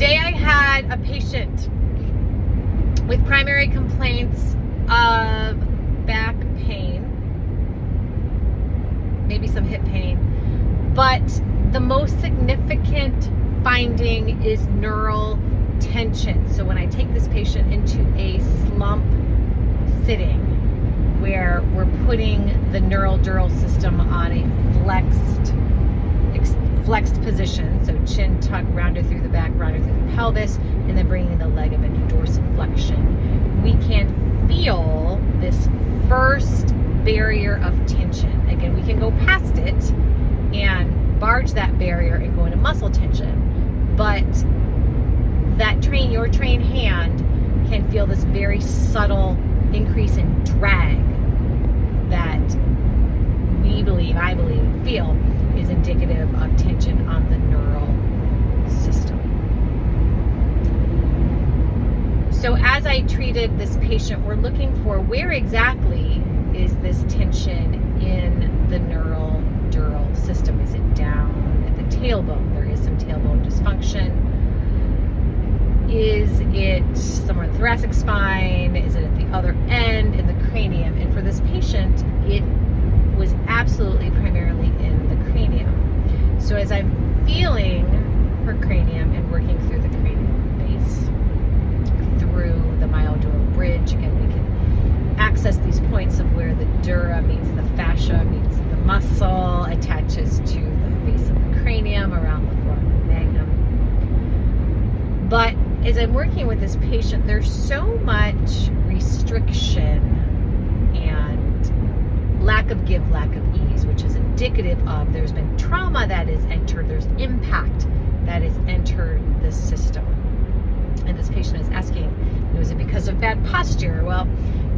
Today I had a patient with primary complaints of back pain, maybe some hip pain, but the most significant finding is neural tension. So when I take this patient into a slump sitting, where we're putting the neural dural system on a flexed position, so chin tuck, rounded through the back, rounded through the pelvis, and then bringing the leg up into dorsiflexion, we can feel this first barrier of tension. Again, we can go past it and barge that barrier and go into muscle tension, but that your trained hand can feel this very subtle increase in drag that I believe, feel is indicative of tension on the neural system. So as I treated this patient, we're looking for where exactly is this tension in the neural dural system. Is it down at the tailbone? There is some tailbone dysfunction. Is it somewhere in the thoracic spine? Is it at the other end in the cranium? And for this patient, it was absolutely primarily in the cranium. So as I'm feeling her cranium and working through the cranial base, through the myodural bridge, again, we can access these points of where the dura meets the fascia, meets the muscle, attaches to the base of the cranium around the foramen magnum. But as I'm working with this patient, there's so much restriction and lack of give, lack of ease, which is indicative of there's been trauma that is entered, there's impact that has entered the system. And this patient is asking, is it because of bad posture? Well,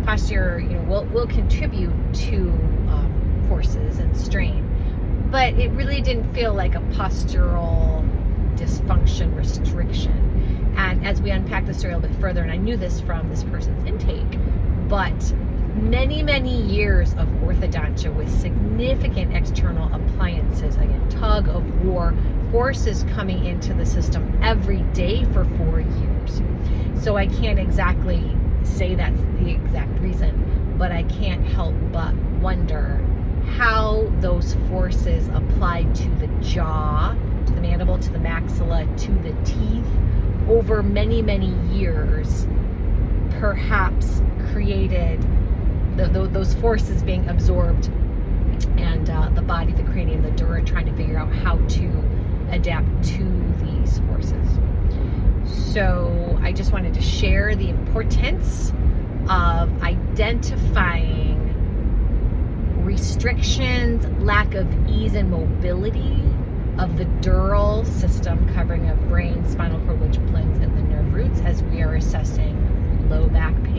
posture, will contribute to forces and strain, but it really didn't feel like a postural dysfunction restriction. And as we unpack the story a little bit further, and I knew this from this person's intake, but many, many years of orthodontia with significant external appliances, again, tug of war, forces coming into the system every day for 4 years. So I can't exactly say that's the exact reason, but I can't help but wonder how those forces applied to the jaw, to the mandible, to the maxilla, to the teeth over many, many years perhaps created those forces being absorbed, and the body, the cranium, the dura trying to figure out how to adapt to these forces. So I just wanted to share the importance of identifying restrictions, lack of ease and mobility of the dural system covering a brain, spinal cord, which blends in the nerve roots as we are assessing low back pain.